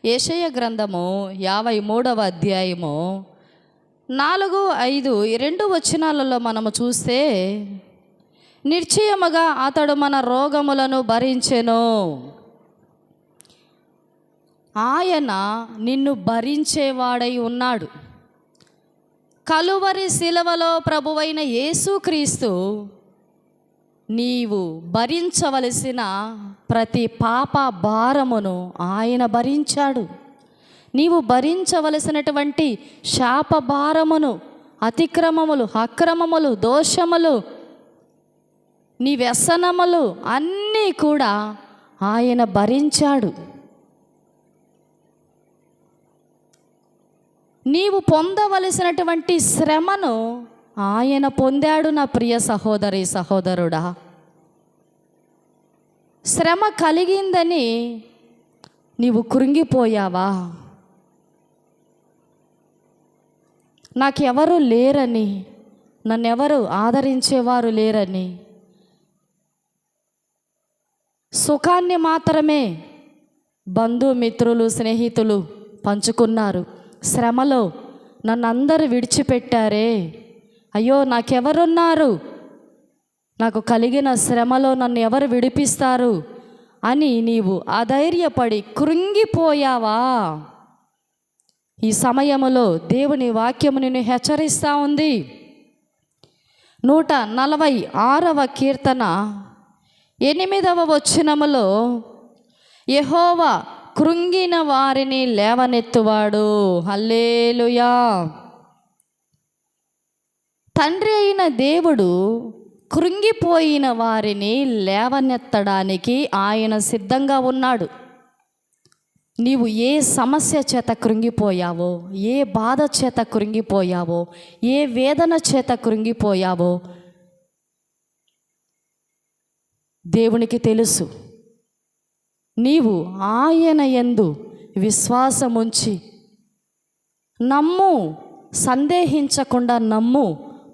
యెషయా గ్రంథము 53వ అధ్యాయము 4, 5 ఈ 2 వచనాలలో మనము చూస్తే, నిశ్చయముగా అతడు మన రోగములను భరించెను. ఆయన నిన్ను భరించేవాడై ఉన్నాడు. కలువరి శిలువలో ప్రభువైన యేసుక్రీస్తు నీవు భరించవలసిన ప్రతి పాప భారమును ఆయన భరించాడు. నీవు భరించవలసినటువంటి శాప భారమును, అతిక్రమములు, అక్రమములు, దోషములు, నీ వ్యసనములు అన్నీ కూడా ఆయన భరించాడు. నీవు పొందవలసినటువంటి శ్రమను ఆయన పొందాడు. నా ప్రియ సహోదరి సహోదరుడా, శ్రమ కలిగిందని నీవు కృంగిపోయావా? నాకెవరు లేరని, నన్నెవరు ఆదరించేవారు లేరని, సుఖాన్ని మాత్రమే బంధుమిత్రులు, స్నేహితులు పంచుకున్నారు. శ్రమలో నన్ను అందరూ విడిచిపెట్టారే, అయ్యో నాకెవరున్నారు, నాకు కలిగిన శ్రమలో నన్ను ఎవరు విడిపిస్తారు అని నీవు అధైర్యపడి కృంగిపోయావా? ఈ సమయములో దేవుని వాక్యము నిన్ను హెచ్చరిస్తూ ఉంది. 146వ కీర్తన 8వ వచనములో, యెహోవా కృంగిన వారిని లేవనెత్తువాడు. హల్లెలూయా. తండ్రి అయిన దేవుడు కృంగిపోయిన వారిని లేవనెత్తడానికి ఆయన సిద్ధంగా ఉన్నాడు. నీవు ఏ సమస్య చేత కృంగిపోయావో, ఏ బాధ చేత కృంగిపోయావో, ఏ వేదన చేత కృంగిపోయావో దేవునికి తెలుసు. నీవు ఆయన యందు విశ్వాసముంచి నమ్ము, సందేహించకుండా నమ్ము,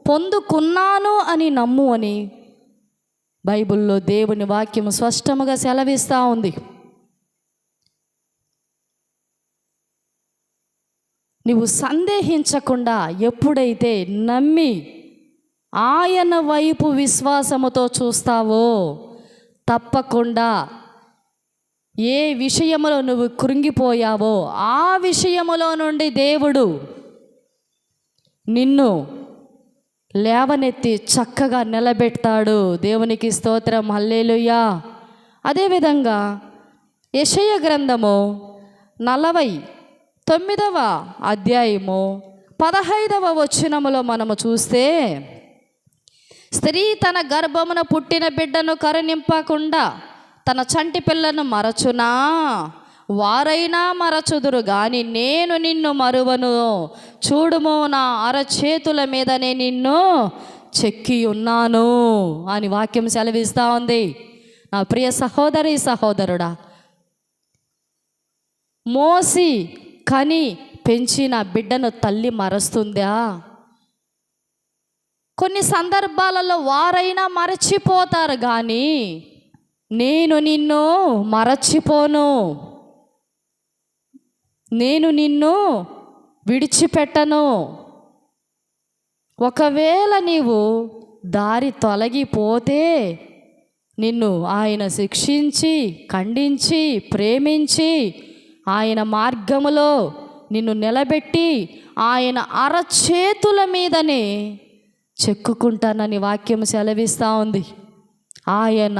పొందుకున్నాను అని నమ్ము అని బైబిల్లో దేవుని వాక్యం స్పష్టముగా సెలవిస్తూ ఉంది. నీవు సందేహించకుండా ఎప్పుడైతే నమ్మి ఆయన వైపు విశ్వాసముతో చూస్తావో, తప్పకుండా ఏ విషయములో నువ్వు కృంగిపోయావో ఆ విషయములో నుండి దేవుడు నిన్ను లేవనెత్తి చక్కగా నిలబెడతాడు. దేవునికి స్తోత్రం, హల్లెలూయా. అదేవిధంగా యెషయా గ్రంథము 49వ అధ్యాయము 15వ వచనములో మనము చూస్తే, స్త్రీ తన గర్భమున పుట్టిన బిడ్డను కరుణింపకుండా తన చంటి పిల్లను మరచునా? వారైనా మరచుదురు గాని నేను నిన్ను మరువను. చూడుము, నా అరచేతుల మీదనే నిన్ను చెక్కి ఉన్నాను అని వాక్యం సెలవిస్తూ ఉంది. నా ప్రియ సహోదరి సహోదరుడా, మోసి కని పెంచిన బిడ్డను తల్లి మరస్తుందా? కొన్ని సందర్భాలలో వారైనా మరచిపోతారు కానీ నేను నిన్ను మరచిపోను, నేను నిన్ను విడిచిపెట్టను. ఒకవేళ నీవు దారి తొలగిపోతే నిన్ను ఆయన శిక్షించి, ఖండించి, ప్రేమించి ఆయన మార్గములో నిన్ను నిలబెట్టి ఆయన అరచేతుల మీదనే చెక్కుకుంటానని వాక్యం సెలవిస్తూ ఉంది. ఆయన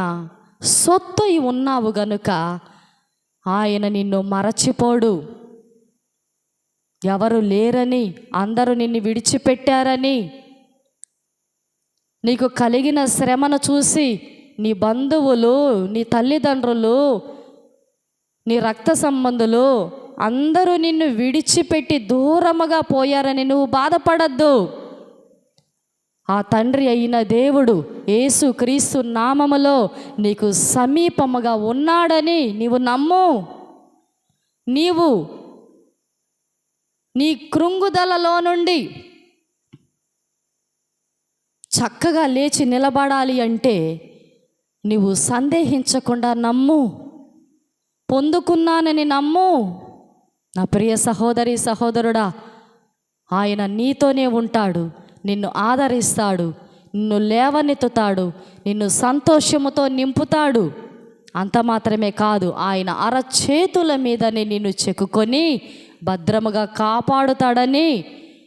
సొత్తు ఉన్నావు గనుక ఆయన నిన్ను మరచిపోడు. ఎవరు లేరని, అందరూ నిన్ను విడిచిపెట్టారని, నీకు కలిగిన శ్రమను చూసి నీ బంధువులు, నీ తల్లిదండ్రులు, నీ రక్త సంబంధులు అందరూ నిన్ను విడిచిపెట్టి దూరముగా పోయారని నువ్వు బాధపడద్దు. ఆ తండ్రి అయిన దేవుడు యేసుక్రీస్తు నామములో నీకు సమీపముగా ఉన్నాడని నీవు నమ్ము. నీవు నీ కృంగుదలలో నుండి చక్కగా లేచి నిలబడాలి అంటే నీవు సందేహించకుండా నమ్ము, పొందుకున్నానని నమ్ము, నా ప్రియ సహోదరి సహోదరుడా, ఆయన నీతోనే ఉంటాడు, నిన్ను ఆదరిస్తాడు, నిన్ను లేవనెత్తుతాడు, నిన్ను సంతోషముతో నింపుతాడు. అంత మాత్రమే కాదు, ఆయన అరచేతుల మీదనే నిన్ను చెక్కుకొని భద్రముగా కాపాడుతాడని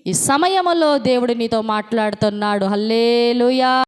ఈ సమయంలో దేవుడు నీతో మాట్లాడుతున్నాడు. హల్లెలూయా.